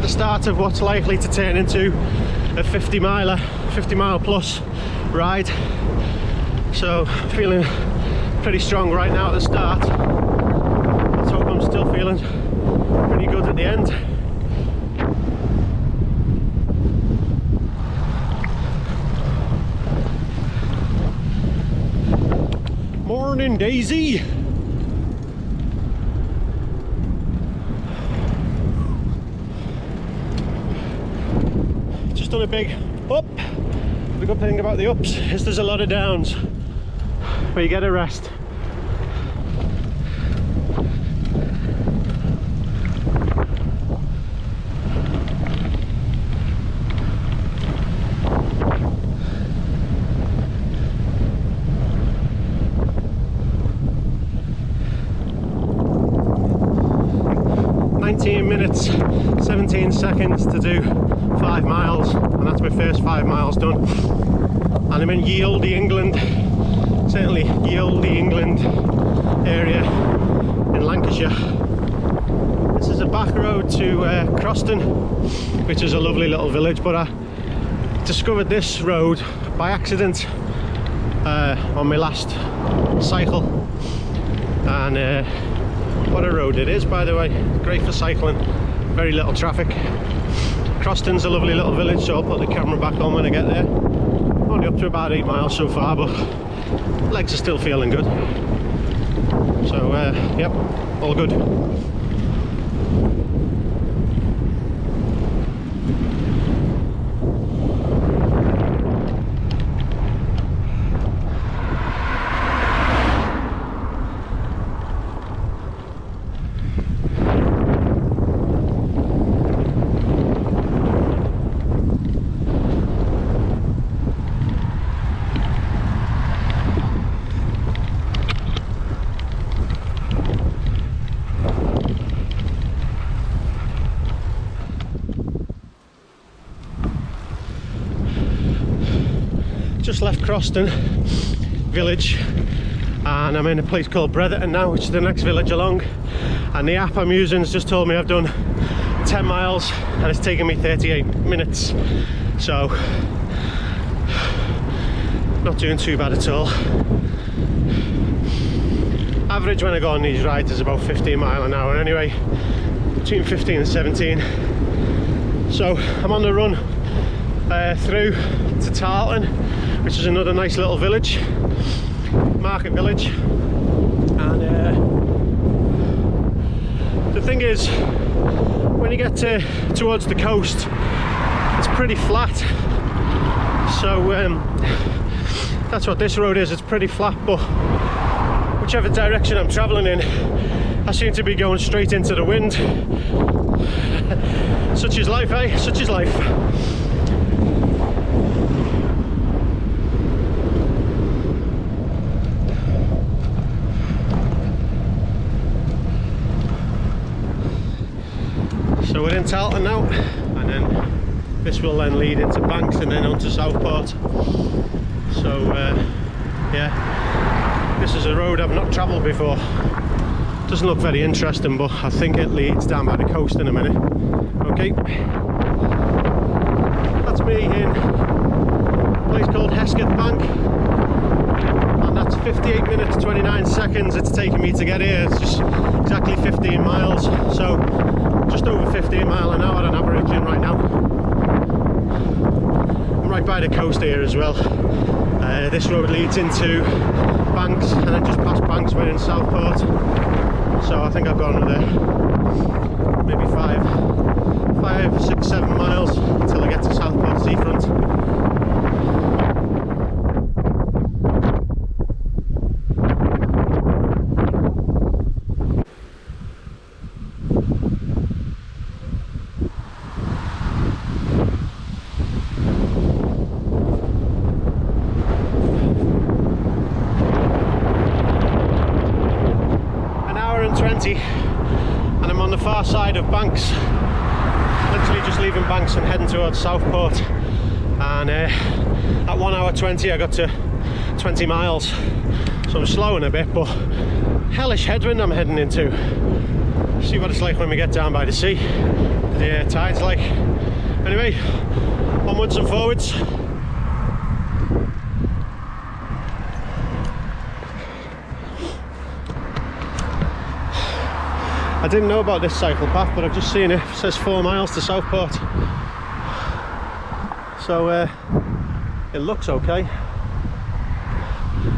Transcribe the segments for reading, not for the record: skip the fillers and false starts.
the start of what's likely to turn into a 50 mile plus ride. So feeling pretty strong right now at the start. Let's hope I'm still feeling pretty good at the end. Morning, Daisy. Just done a big up. The good thing about the ups is there's a lot of downs where you get a rest. Minutes 17 seconds to do 5 miles, and that's my first 5 miles done. And I'm in Yieldy, England, certainly Yieldy, England area in Lancashire. This is a back road to Croston, which is a lovely little village, but I discovered this road by accident on my last cycle, and what a road it is, by the way. Great for cycling, very little traffic. Croston's a lovely little village, so I'll put the camera back on when I get there. Only up to about 8 miles so far, but legs are still feeling good. So yep, all good. Just left Croston village and I'm in a place called Bretherton now, which is the next village along, and the app I'm using has just told me I've done 10 miles and it's taken me 38 minutes, so not doing too bad at all. Average when I go on these rides is about 15 miles an hour anyway, between 15 and 17. So I'm on the run through to Tarleton, which is another nice little village, market village. And the thing is, when you get towards the coast, it's pretty flat. So that's what this road is, it's pretty flat, but whichever direction I'm travelling in, I seem to be going straight into the wind. Such is life, eh? Such is life. So we're in Tarleton now, and then this will then lead into Banks and then onto Southport. So yeah, this is a road I've not travelled before. Doesn't look very interesting, but I think it leads down by the coast in a minute. Okay, that's me in a place called Hesketh Bank, and that's 58 minutes 29 seconds it's taken me to get here. It's just exactly 15 miles, so just over 15 miles an hour on average in right now. I'm right by the coast here as well. This road leads into Banks, and then just past Banks we're in Southport. So I think I've gone another maybe 5, 6, 7 miles until I get to Southport seafront. And I'm on the far side of Banks, literally just leaving Banks and heading towards Southport, and at 1 hour 20 I got to 20 miles, so I'm slowing a bit, but hellish headwind I'm heading into. see what it's like when we get down by the sea. The tide's like. Anyway, onwards and forwards. I didn't know about this cycle path, but I've just seen it. It says 4 miles to Southport. So it looks okay.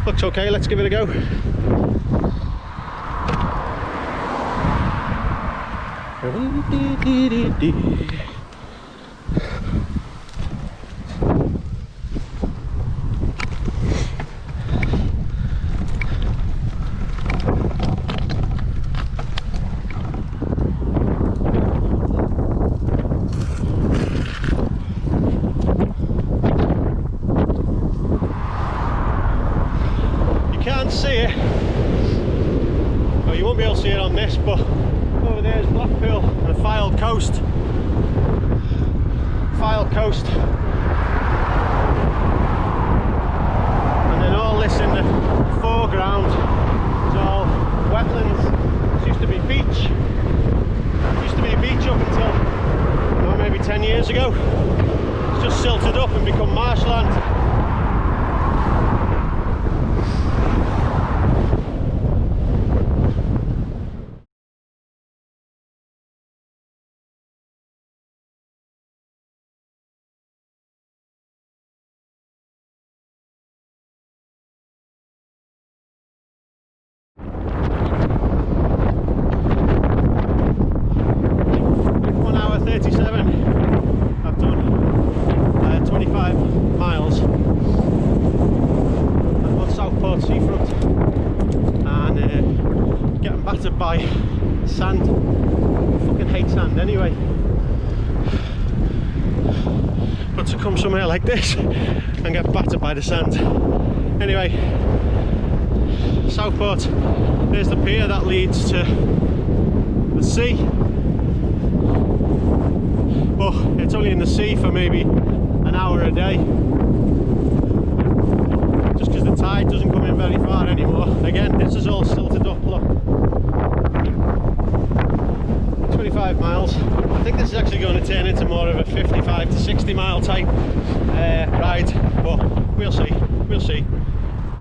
Looks okay, let's give it a go. See it, well, you won't be able to see it on this, but over there is Blackpool and the Fylde coast. And then all this in the foreground is all wetlands. This used to be beach. It used to be a beach up until maybe 10 years ago. It's just silted up and become marshland. I've done 25 miles. I'm on Southport seafront and getting battered by sand. I fucking hate sand anyway. But to come somewhere like this and get battered by the sand. Anyway, Southport, there's the pier that leads to the sea. But it's only in the sea for maybe an hour a day, just because the tide doesn't come in very far anymore. Again, this is all silted up, look. 25 miles. I think this is actually going to turn into more of a 55 to 60 mile type ride, but we'll see.